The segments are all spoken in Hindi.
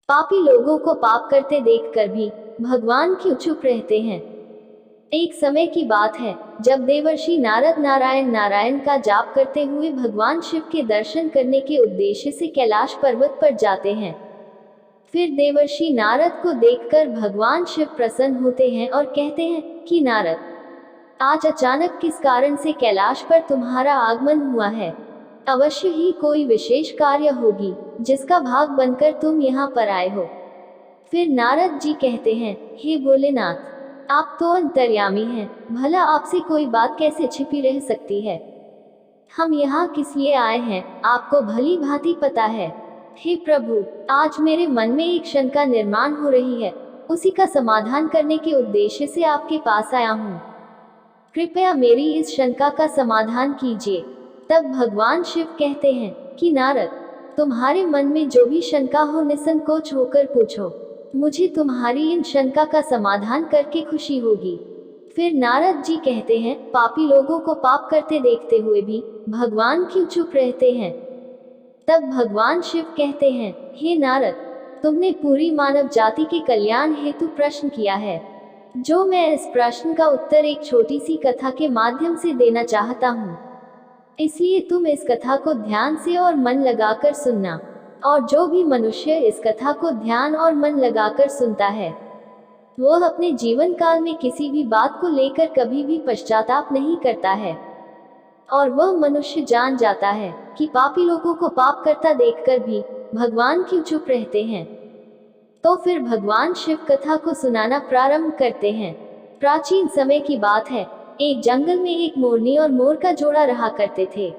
पापी लोगों को पाप करते देखकर भी भगवान क्यों चुप रहते हैं। एक समय की बात है जब देवर्षि नारद नारायण नारायण का जाप करते हुए भगवान शिव के दर्शन करने के उद्देश्य से कैलाश पर्वत पर जाते हैं। फिर देवर्षि नारद को देखकर भगवान शिव प्रसन्न होते हैं और कहते हैं कि नारद, आज अचानक किस कारण से कैलाश पर तुम्हारा आगमन हुआ है। अवश्य ही कोई विशेष कार्य होगी जिसका भाग बनकर तुम यहाँ पर आए हो। फिर नारद जी कहते हैं, हे भोलेनाथ, आप तो अंतर्यामी हैं, भला आपसे कोई बात कैसे छिपी रह सकती है। हम यहाँ किस लिए आए हैं आपको भली भांति पता है। हे प्रभु, आज मेरे मन में एक शंका निर्माण हो रही है, उसी का समाधान करने के उद्देश्य से आपके पास आया हूँ। कृपया मेरी इस शंका का समाधान कीजिए। तब भगवान शिव कहते हैं कि नारद, तुम्हारे मन में जो भी शंका हो निसंकोच होकर पूछो, मुझे तुम्हारी इन शंका का समाधान करके खुशी होगी। फिर नारद जी कहते हैं, पापी लोगों को पाप करते देखते हुए भी भगवान क्यों चुप रहते हैं। तब भगवान शिव कहते हैं, हे नारद, तुमने पूरी मानव जाति के कल्याण हेतु प्रश्न किया है, जो मैं इस प्रश्न का उत्तर एक छोटी सी कथा के माध्यम से देना चाहता हूँ। इसलिए तुम इस कथा को ध्यान से और मन लगाकर सुनना। और जो भी मनुष्य इस कथा को ध्यान और मन लगाकर सुनता है, वह अपने जीवन काल में किसी भी बात को लेकर कभी भी पश्चाताप नहीं करता है। और वह मनुष्य जान जाता है कि पापी लोगों को पाप करता देखकर भी भगवान क्यों चुप रहते हैं। तो फिर भगवान शिव कथा को सुनाना प्रारंभ करते हैं। प्राचीन समय की बात है, एक जंगल में एक मोरनी और मोर का जोड़ा रहा करते थे।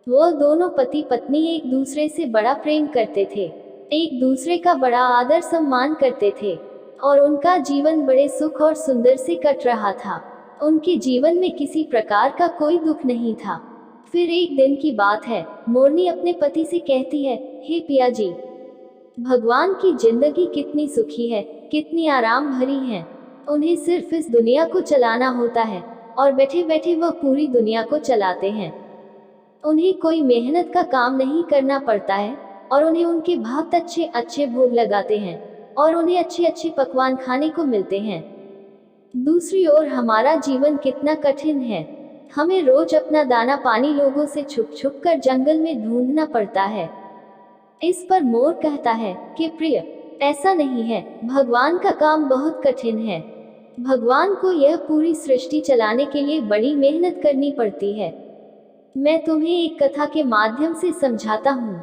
वो दोनों पति पत्नी एक दूसरे से बड़ा प्रेम करते थे, एक दूसरे का बड़ा आदर सम्मान करते थे और उनका जीवन बड़े सुख और सुंदर से कट रहा था। उनके जीवन में किसी प्रकार का कोई दुख नहीं था। फिर एक दिन की बात है, मोरनी अपने पति से कहती है, हे पिया जी, भगवान की जिंदगी कितनी सुखी है, कितनी आराम भरी है। उन्हें सिर्फ इस दुनिया को चलाना होता है और बैठे बैठे वह पूरी दुनिया को चलाते हैं। उन्हें कोई मेहनत का काम नहीं करना पड़ता है और उन्हें उनके भक्त अच्छे अच्छे भोग लगाते हैं और उन्हें अच्छे अच्छे पकवान खाने को मिलते हैं। दूसरी ओर हमारा जीवन कितना कठिन है। हमें रोज अपना दाना पानी लोगों से छुप छुप कर जंगल में ढूंढना पड़ता है। इस पर मोर कहता है कि प्रिय, ऐसा नहीं है, भगवान का काम बहुत कठिन है। भगवान को यह पूरी सृष्टि चलाने के लिए बड़ी मेहनत करनी पड़ती है। मैं तुम्हें एक कथा के माध्यम से समझाता हूँ,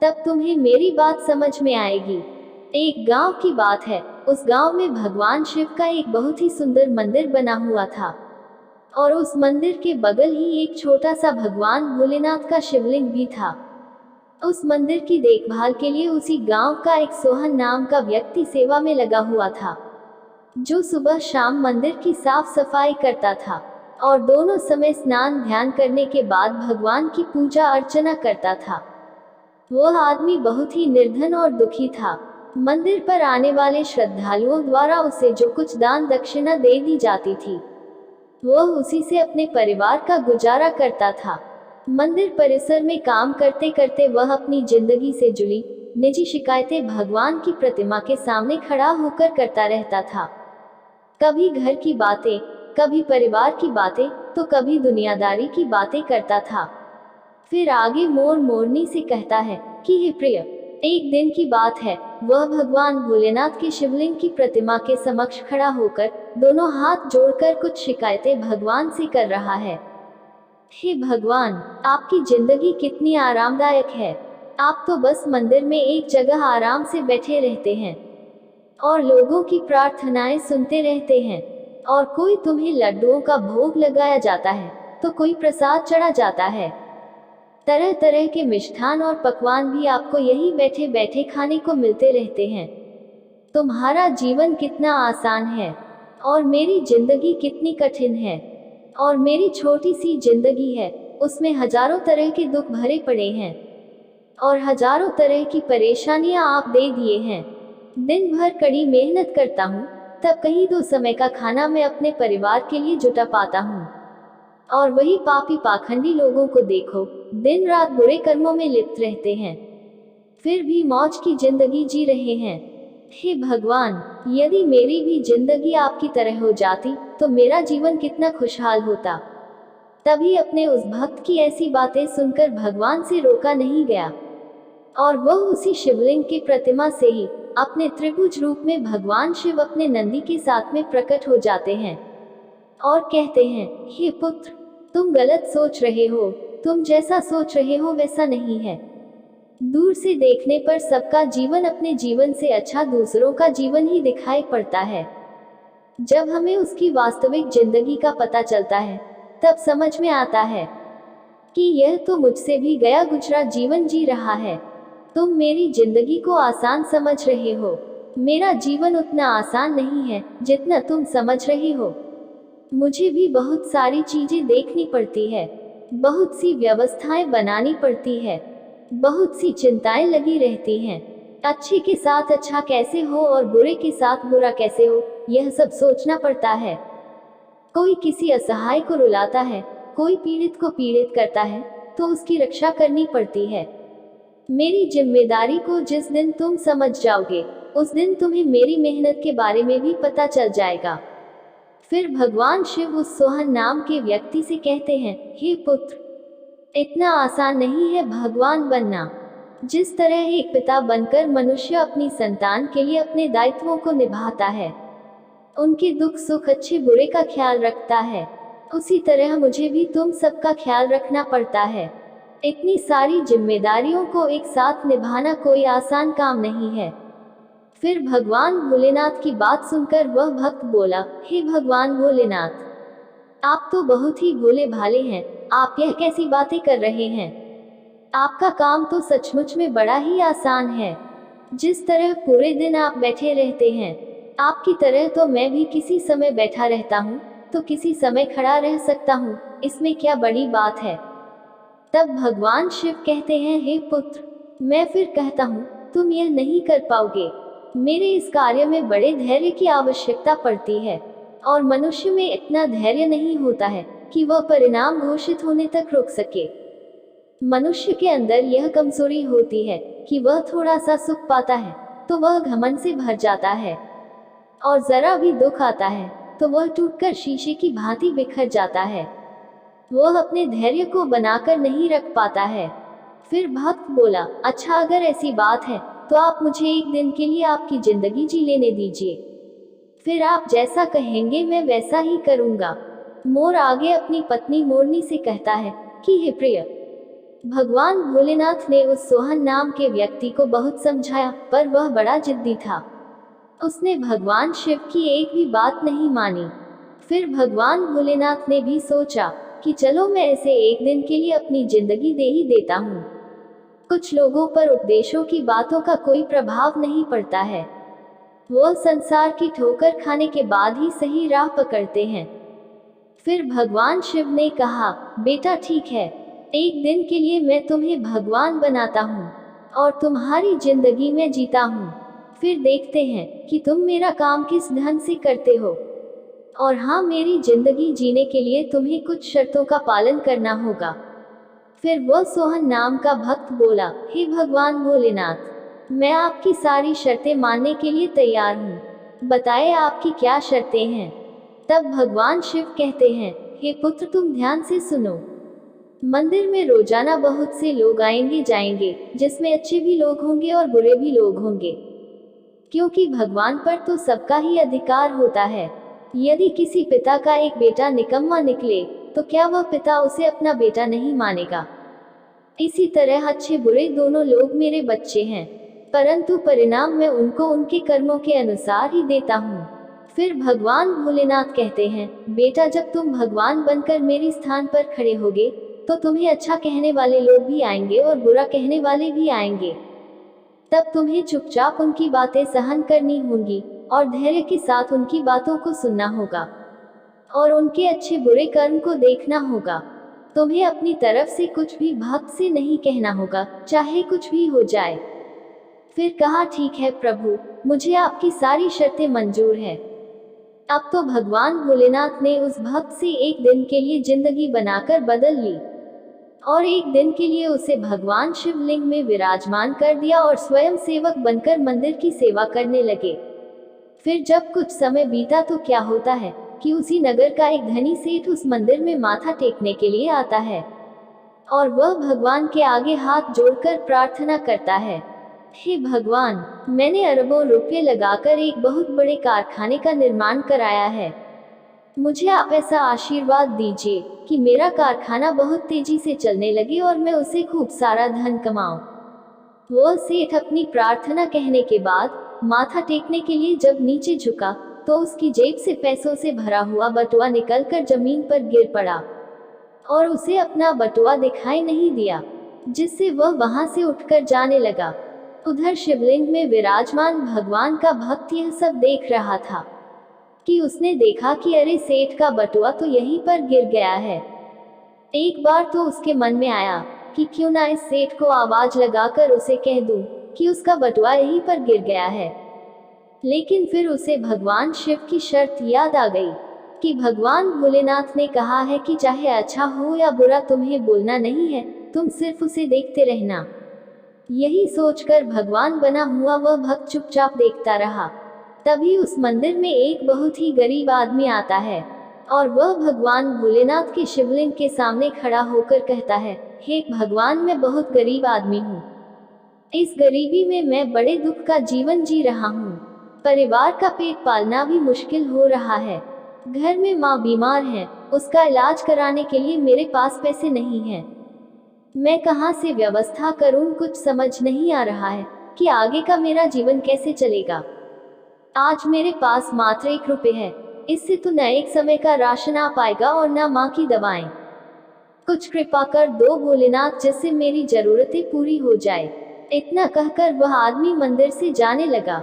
तब तुम्हें मेरी बात समझ में आएगी। एक गांव की बात है। उस गांव में भगवान शिव का एक बहुत ही सुंदर मंदिर बना हुआ था और उस मंदिर के बगल ही एक छोटा सा भगवान भोलेनाथ का शिवलिंग भी था। उस मंदिर की देखभाल के लिए उसी गांव का एक सोहन नाम का व्यक्ति सेवा में लगा हुआ था, जो सुबह शाम मंदिर की साफ सफाई करता था और दोनों समय स्नान ध्यान करने के बाद भगवान की पूजा अर्चना करता था। वह आदमी बहुत ही निर्धन और दुखी था। मंदिर पर आने वाले श्रद्धालुओं द्वारा उसे जो कुछ दान दक्षिणा दे दी जाती थी, वह उसी से अपने परिवार का गुजारा करता था। मंदिर परिसर में काम करते करते वह अपनी जिंदगी से जुड़ी निजी शिकायतें भगवान की प्रतिमा के सामने खड़ा होकर करता रहता था। कभी घर की बातें, कभी परिवार की बातें, तो कभी दुनियादारी की बातें करता था। फिर आगे मोर मोरनी से कहता है कि हे प्रिय, एक दिन की बात है, वह भगवान भोलेनाथ के शिवलिंग की प्रतिमा के समक्ष खड़ा होकर दोनों हाथ जोड़कर कुछ शिकायतें भगवान से कर रहा है। हे भगवान, आपकी जिंदगी कितनी आरामदायक है। आप तो बस मंदिर में एक जगह आराम से बैठे रहते हैं और लोगों की प्रार्थनाएं सुनते रहते हैं, और कोई तुम्हें लड्डुओं का भोग लगाया जाता है तो कोई प्रसाद चढ़ा जाता है। तरह तरह के मिष्ठान और पकवान भी आपको यहीं बैठे बैठे खाने को मिलते रहते हैं। तुम्हारा जीवन कितना आसान है और मेरी जिंदगी कितनी कठिन है। और मेरी छोटी सी जिंदगी है, उसमें हजारों तरह के दुख भरे पड़े हैं और हजारों तरह की परेशानियां आप दे दिए हैं। दिन भर कड़ी मेहनत करता हूँ, तब कहीं 2 समय का खाना मैं अपने परिवार के लिए जुटा पाता हूँ। और वही पापी पाखंडी लोगों को देखो, दिन रात बुरे कर्मों में लिप्त रहते हैं। फिर भी मौज की जिंदगी जी रहे हैं। हे भगवान, यदि मेरी भी जिंदगी आपकी तरह हो जाती तो मेरा जीवन कितना खुशहाल होता। तभी अपने उस भक्त की ऐसी बातें सुनकर भगवान से रोका नहीं गया, और वह उसी शिवलिंग की प्रतिमा से ही अपने त्रिभुज रूप में भगवान शिव अपने नंदी के साथ में प्रकट हो जाते हैं और कहते हैं, हे पुत्र, तुम गलत सोच रहे हो, तुम जैसा सोच रहे हो वैसा नहीं है। दूर से देखने पर सबका जीवन अपने जीवन से अच्छा दूसरों का जीवन ही दिखाई पड़ता है। जब हमें उसकी वास्तविक जिंदगी का पता चलता है तब समझ में आता है कि यह तो मुझसे भी गया गुजरा जीवन जी रहा है। तुम मेरी जिंदगी को आसान समझ रहे हो, मेरा जीवन उतना आसान नहीं है जितना तुम समझ रहे हो। मुझे भी बहुत सारी चीजें देखनी पड़ती है, बहुत सी व्यवस्थाएं बनानी पड़ती है, बहुत सी चिंताएं लगी रहती हैं। अच्छे के साथ अच्छा कैसे हो और बुरे के साथ बुरा कैसे हो, यह सब सोचना पड़ता है। कोई किसी असहाय को रुलाता है, कोई पीड़ित को पीड़ित करता है तो उसकी रक्षा करनी पड़ती है। मेरी जिम्मेदारी को जिस दिन तुम समझ जाओगे उस दिन तुम्हें मेरी मेहनत के बारे में भी पता चल जाएगा। फिर भगवान शिव उस सोहन नाम के व्यक्ति से कहते हैं, हे पुत्र, इतना आसान नहीं है भगवान बनना। जिस तरह एक पिता बनकर मनुष्य अपनी संतान के लिए अपने दायित्वों को निभाता है, उनके दुख सुख अच्छे बुरे का ख्याल रखता है, उसी तरह मुझे भी तुम सबका ख्याल रखना पड़ता है। इतनी सारी जिम्मेदारियों को एक साथ निभाना कोई आसान काम नहीं है। फिर भगवान भोलेनाथ की बात सुनकर वह भक्त बोला, हे भगवान भोलेनाथ, आप तो बहुत ही भोले भाले हैं, आप यह कैसी बातें कर रहे हैं? आपका काम तो सचमुच में बड़ा ही आसान है। जिस तरह पूरे दिन आप बैठे रहते हैं, आपकी तरह तो मैं भी किसी समय बैठा रहता हूँ तो किसी समय खड़ा रह सकता हूँ, इसमें क्या बड़ी बात है। तब भगवान शिव कहते हैं, हे पुत्र, मैं फिर कहता हूँ तुम यह नहीं कर पाओगे। मेरे इस कार्य में बड़े धैर्य की आवश्यकता पड़ती है, और मनुष्य में इतना धैर्य नहीं होता है कि वह परिणाम घोषित होने तक रुक सके। मनुष्य के अंदर यह कमजोरी होती है कि वह थोड़ा सा सुख पाता है तो वह घमंड से भर जाता है, और जरा भी दुख आता है तो वह टूटकर शीशे की भांति बिखर जाता है। वह अपने धैर्य को बनाकर नहीं रख पाता है। फिर भक्त बोला, अच्छा अगर ऐसी बात है तो आप मुझे एक दिन के लिए आपकी जिंदगी जी लेने दीजिए, फिर आप जैसा कहेंगे मैं वैसा ही करूंगा। मोर आगे अपनी पत्नी मोरनी से कहता है कि हे प्रिय, भगवान भोलेनाथ ने उस सोहन नाम के व्यक्ति को बहुत समझाया, पर वह बड़ा जिद्दी था। उसने भगवान शिव की एक भी बात नहीं मानी। फिर भगवान भोलेनाथ ने भी सोचा कि चलो मैं इसे एक दिन के लिए अपनी जिंदगी दे ही देता हूँ। कुछ लोगों पर उपदेशों की बातों का कोई प्रभाव नहीं पड़ता है, वह संसार की ठोकर खाने के बाद ही सही राह पकड़ते हैं। फिर भगवान शिव ने कहा, बेटा ठीक है, एक दिन के लिए मैं तुम्हें भगवान बनाता हूँ और तुम्हारी जिंदगी में जीता हूँ, फिर देखते हैं कि तुम मेरा काम किस ढंग से करते हो। और हाँ, मेरी जिंदगी जीने के लिए तुम्हें कुछ शर्तों का पालन करना होगा। फिर वह सोहन नाम का भक्त बोला, हे भगवान भोलेनाथ, मैं आपकी सारी शर्तें मानने के लिए तैयार हूँ, बताएं आपकी क्या शर्तें हैं। तब भगवान शिव कहते हैं, हे पुत्र तुम ध्यान से सुनो। मंदिर में रोजाना बहुत से लोग आएंगे जाएंगे, जिसमें अच्छे भी लोग होंगे और बुरे भी लोग होंगे, क्योंकि भगवान पर तो सबका ही अधिकार होता है। यदि किसी पिता का एक बेटा निकम्मा निकले तो क्या वह पिता उसे अपना बेटा नहीं मानेगा? इसी तरह अच्छे बुरे दोनों लोग मेरे बच्चे हैं, परंतु परिणाम मैं उनको उनके कर्मों के अनुसार ही देता हूँ। फिर भगवान भोलेनाथ कहते हैं, बेटा जब तुम भगवान बनकर मेरे स्थान पर खड़े होगे तो तुम्हें अच्छा कहने वाले लोग भी आएंगे और बुरा कहने वाले भी आएंगे। तब तुम्हें चुपचाप उनकी बातें सहन करनी होंगी और धैर्य के साथ उनकी बातों को सुनना होगा और उनके अच्छे बुरे कर्म को देखना होगा। तुम्हें अपनी तरफ से कुछ भी भक्त से नहीं कहना होगा, चाहे कुछ भी हो जाए। फिर कहा, ठीक है प्रभु, मुझे आपकी सारी शर्तें मंजूर है। अब तो भगवान भोलेनाथ ने उस भक्त से एक दिन के लिए जिंदगी बनाकर बदल ली और एक दिन के लिए उसे भगवान शिवलिंग में विराजमान कर दिया और स्वयं सेवक बनकर मंदिर की सेवा करने लगे। फिर जब कुछ समय बीता तो क्या होता है कि उसी नगर का एक धनी सेठ उस मंदिर में माथा टेकने के लिए आता है और वह भगवान के आगे हाथ जोड़कर प्रार्थना करता है, हे भगवान, मैंने अरबों रुपए लगाकर एक बहुत बड़े कारखाने का निर्माण कराया है। मुझे आप ऐसा आशीर्वाद दीजिए कि मेरा कारखाना बहुत तेजी से चलने लगे और मैं उसे खूब सारा धन कमाऊं। वह सेठ अपनी प्रार्थना कहने के बाद माथा टेकने के लिए जब नीचे झुका तो उसकी जेब से पैसों से भरा हुआ बटुआ निकलकर जमीन पर गिर पड़ा और उसे अपना बटुआ दिखाई नहीं दिया, जिससे वह वहां से उठकर जाने लगा। उधर शिवलिंग में विराजमान भगवान का भक्त यह सब देख रहा था कि उसने देखा कि अरे सेठ का बटुआ तो यहीं पर गिर गया है। एक बार तो उसके मन में आया कि क्यों ना इस सेठ को आवाज लगाकर उसे कह दूं कि उसका बटुआ यहीं पर गिर गया है। लेकिन फिर उसे भगवान शिव की शर्त याद आ गई कि भगवान भोलेनाथ ने कहा है कि चाहे अच्छा हो या बुरा तुम्हें बोलना नहीं है, तुम सिर्फ उसे देखते रहना। यही सोचकर भगवान बना हुआ वह भक्त चुपचाप देखता रहा। तभी उस मंदिर में एक बहुत ही गरीब आदमी आता है और वह भगवान भोलेनाथ के शिवलिंग के सामने खड़ा होकर कहता है, हे भगवान, मैं बहुत गरीब आदमी हूँ। इस गरीबी में मैं बड़े दुख का जीवन जी रहा हूँ। परिवार का पेट पालना भी मुश्किल हो रहा है। घर में माँ बीमार है, उसका इलाज कराने के लिए मेरे पास पैसे नहीं हैं। मैं कहाँ से व्यवस्था करूँ, कुछ समझ नहीं आ रहा है कि आगे का मेरा जीवन कैसे चलेगा। आज मेरे पास मात्र 1 रुपये है, इससे तो न एक समय का राशन आ पाएगा और न माँ की दवाएं। कुछ कृपा कर दो भोलेनाथ, जिससे मेरी जरूरतें पूरी हो जाए। इतना कहकर वह आदमी मंदिर से जाने लगा।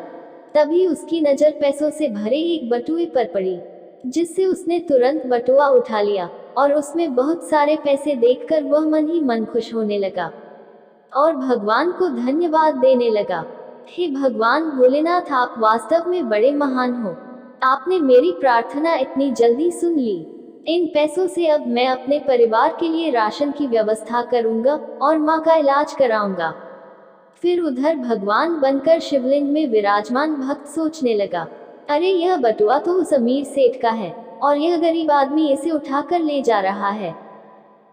तभी उसकी नजर पैसों से भरे एक बटुए पर पड़ी, जिससे उसने तुरंत बटुआ उठा लिया और उसमें बहुत सारे पैसे देखकर वह मन ही मन खुश होने लगा और भगवान को धन्यवाद देने लगा। हे भगवान भोलेनाथ, आप वास्तव में बड़े महान हो। आपने मेरी प्रार्थना इतनी जल्दी सुन ली। इन पैसों से अब मैं अपने परिवार के लिए राशन की व्यवस्था करूंगा और माँ का इलाज कराऊंगा। फिर उधर भगवान बनकर शिवलिंग में विराजमान भक्त सोचने लगा, अरे यह बटुआ तो उस अमीर सेठ का है और यह गरीब आदमी इसे उठाकर ले जा रहा है।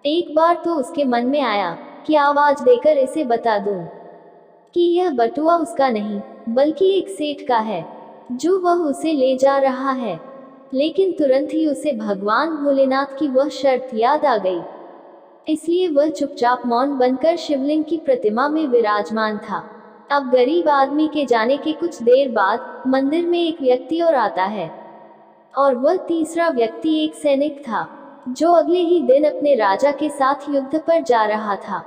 एक बार तो उसके मन में आया कि आवाज देकर इसे बता दूं कि यह बटुआ उसका नहीं बल्कि एक सेठ का है, जो वह उसे ले जा रहा है। लेकिन तुरंत ही उसे भगवान भोलेनाथ की वह शर्त याद आ गई, इसलिए वह चुपचाप मौन बनकर शिवलिंग की प्रतिमा में विराजमान था। अब गरीब आदमी के जाने के कुछ देर बाद मंदिर में एक व्यक्ति और आता है और वह तीसरा व्यक्ति एक सैनिक था, जो अगले ही दिन अपने राजा के साथ युद्ध पर जा रहा था।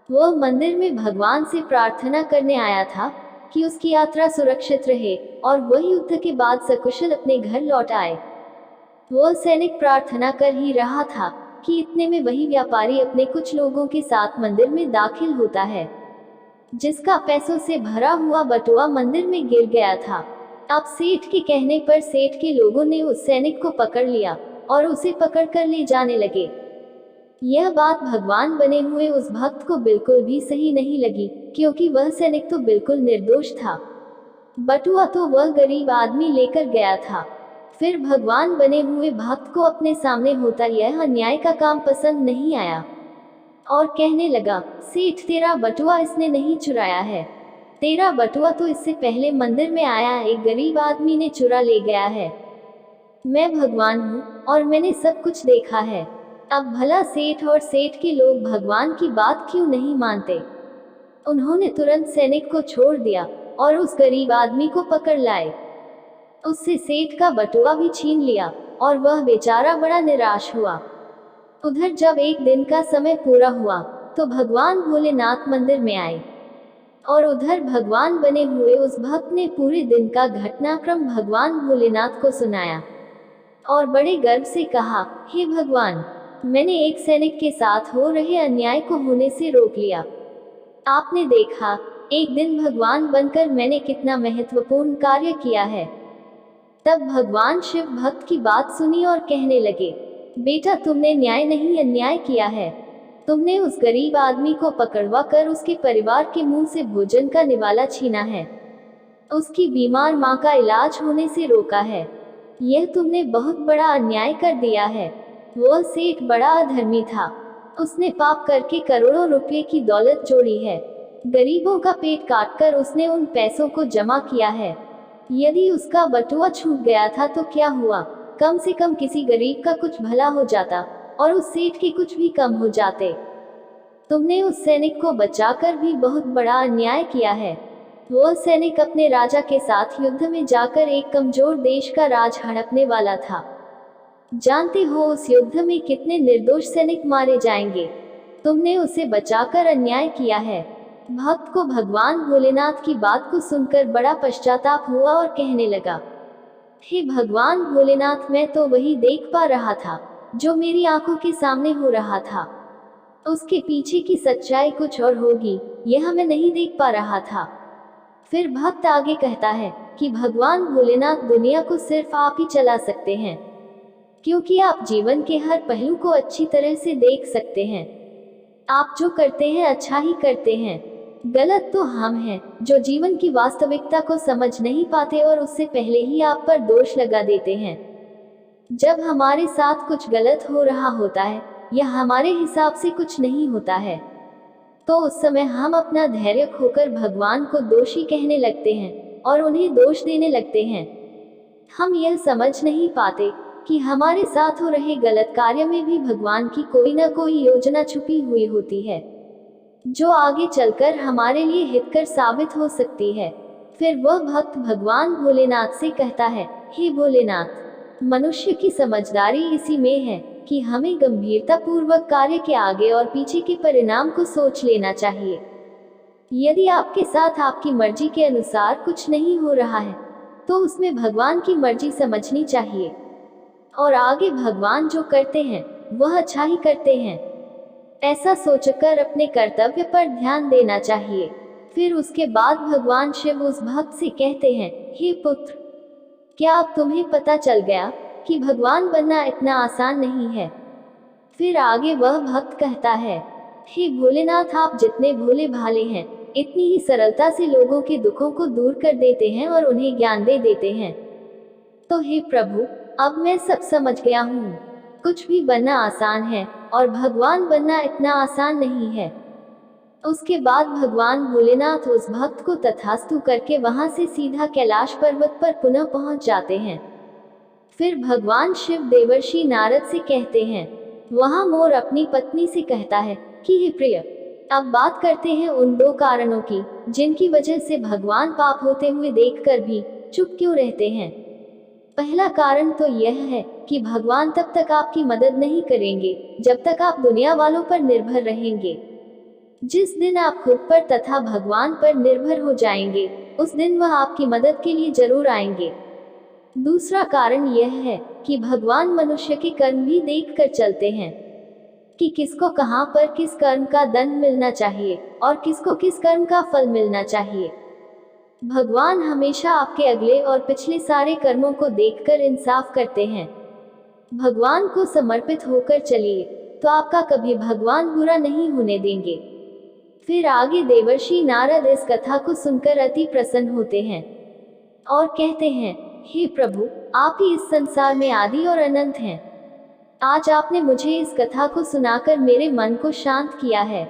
वह मंदिर में भगवान से प्रार्थना करने आया था कि उसकी यात्रा सुरक्षित रहे और वह युद्ध के बाद सकुशल अपने घर लौट आए। वह सैनिक प्रार्थना कर ही रहा था कि इतने में वही व्यापारी अपने कुछ लोगों के साथ मंदिर में दाखिल होता है, जिसका पैसों से भरा हुआ बटुआ मंदिर में गिर गया था। अब सेठ के कहने पर सेठ के लोगों ने उस सैनिक को पकड़ लिया और उसे पकड़कर ले जाने लगे। यह बात भगवान बने हुए उस भक्त को बिल्कुल भी सही नहीं लगी, क्योंकि वह सैनिक तो बिल्कुल निर्दोष था। बटुआ तो वह गरीब आदमी लेकर गया था। फिर भगवान बने हुए भक्त को अपने सामने होता यह अन्याय का काम पसंद नहीं आया और कहने लगा, सेठ, तेरा बटुआ इसने नहीं चुराया है। तेरा बटुआ तो इससे पहले मंदिर में आया एक गरीब आदमी ने चुरा ले गया है। मैं भगवान हूँ और मैंने सब कुछ देखा है। अब भला सेठ और सेठ के लोग भगवान की बात क्यों नहीं मानते? उन्होंने तुरंत सैनिक को छोड़ दिया और उस गरीब आदमी को पकड़ लाए। उससे सेठ का बटुआ भी छीन लिया और वह बेचारा बड़ा निराश हुआ। उधर जब एक दिन का समय पूरा हुआ तो भगवान भोलेनाथ मंदिर में आए और उधर भगवान बने हुए उस भक्त ने पूरे दिन का घटनाक्रम भगवान भोलेनाथ को सुनाया और बड़े गर्व से कहा, हे भगवान, मैंने एक सैनिक के साथ हो रहे अन्याय को होने से रोक लिया। आपने देखा, एक दिन भगवान बनकर मैंने कितना महत्वपूर्ण कार्य किया है। तब भगवान शिव भक्त की बात सुनी और कहने लगे, बेटा, तुमने न्याय नहीं अन्याय किया है। तुमने उस गरीब आदमी को पकड़वा कर उसके परिवार के मुंह से भोजन का निवाला छीना है, उसकी बीमार माँ का इलाज होने से रोका है। यह तुमने बहुत बड़ा अन्याय कर दिया है। वह सेठ बड़ा अधर्मी था। उसने पाप करके करोड़ों रुपए की दौलत जोड़ी है। गरीबों का पेट काटकर उसने उन पैसों को जमा किया है। यदि उसका बटुआ छूट गया था तो क्या हुआ, कम से कम किसी गरीब का कुछ भला हो जाता और उस सेठ के कुछ भी कम हो जाते। तुमने उस सैनिक को बचाकर भी बहुत बड़ा अन्याय किया है। वह सैनिक अपने राजा के साथ युद्ध में जाकर एक कमजोर देश का राज हड़पने वाला था। जानते हो उस युद्ध में कितने निर्दोष सैनिक मारे जाएंगे। तुमने उसे बचाकर अन्याय किया है। भक्त को भगवान भोलेनाथ की बात को सुनकर बड़ा पश्चाताप हुआ और कहने लगा, हे भगवान भोलेनाथ, मैं तो वही देख पा रहा था जो मेरी आंखों के सामने हो रहा था। उसके पीछे की सच्चाई कुछ और होगी, यह मैं नहीं देख पा रहा था। फिर भक्त आगे कहता है कि भगवान भोलेनाथ, दुनिया को सिर्फ आप ही चला सकते हैं, क्योंकि आप जीवन के हर पहलू को अच्छी तरह से देख सकते हैं। आप जो करते हैं अच्छा ही करते हैं। गलत तो हम हैं जो जीवन की वास्तविकता को समझ नहीं पाते और उससे पहले ही आप पर दोष लगा देते हैं। जब हमारे साथ कुछ गलत हो रहा होता है या हमारे हिसाब से कुछ नहीं होता है, तो उस समय हम अपना धैर्य खोकर भगवान को दोषी कहने लगते हैं और उन्हें दोष देने लगते हैं। हम यह समझ नहीं पाते कि हमारे साथ हो रहे गलत कार्य में भी भगवान की कोई न कोई योजना छुपी हुई होती है, जो आगे चलकर हमारे लिए हितकर साबित हो सकती है। फिर वह भक्त भगवान भोलेनाथ से कहता है, हे भोलेनाथ, मनुष्य की समझदारी इसी में है कि हमें गंभीरता पूर्वक कार्य के आगे और पीछे के परिणाम को सोच लेना चाहिए। यदि आपके साथ आपकी मर्जी के अनुसार कुछ नहीं हो रहा है तो उसमें भगवान की मर्जी समझनी चाहिए और आगे भगवान जो करते हैं वह अच्छा ही करते हैं, ऐसा सोचकर अपने कर्तव्य पर ध्यान देना चाहिए। फिर उसके बाद भगवान शिव उस भक्त से कहते हैं, हे पुत्र, क्या अब तुम्हें पता चल गया कि भगवान बनना इतना आसान नहीं है। फिर आगे वह भक्त कहता है, हे भोलेनाथ, आप जितने भोले भाले हैं, इतनी ही सरलता से लोगों के दुखों को दूर कर देते हैं और उन्हें ज्ञान दे देते हैं। तो हे प्रभु, अब मैं सब समझ गया हूँ। कुछ भी बनना आसान है और भगवान बनना इतना आसान नहीं है। उसके बाद भगवान भोलेनाथ उस भक्त को तथास्तु करके वहां से सीधा कैलाश पर्वत पर पुनः पहुंच जाते हैं। फिर भगवान शिव देवर्षि नारद से कहते हैं, वहां मोर अपनी पत्नी से कहता है कि हे प्रिय, अब बात करते हैं उन दो कारणों की जिनकी वजह से भगवान पाप होते हुए देखकर भी चुप क्यों रहते हैं। पहला कारण तो यह है कि भगवान तब तक आपकी मदद नहीं करेंगे जब तक आप दुनिया वालों पर निर्भर रहेंगे। जिस दिन आप खुद पर तथा भगवान पर निर्भर हो जाएंगे, उस दिन वह आपकी मदद के लिए जरूर आएंगे। दूसरा कारण यह है कि भगवान मनुष्य के कर्म भी देख कर चलते हैं कि किसको कहां पर किस कर्म का दंड मिलना चाहिए और किसको किस कर्म का फल मिलना चाहिए। भगवान हमेशा आपके अगले और पिछले सारे कर्मों को देखकर इंसाफ करते हैं। भगवान को समर्पित होकर चलिए तो आपका कभी भगवान बुरा नहीं होने देंगे। फिर आगे देवर्षि नारद इस कथा को सुनकर अति प्रसन्न होते हैं और कहते हैं, हे प्रभु, आप ही इस संसार में आदि और अनंत हैं। आज आपने मुझे इस कथा को सुनाकर मेरे मन को शांत किया है।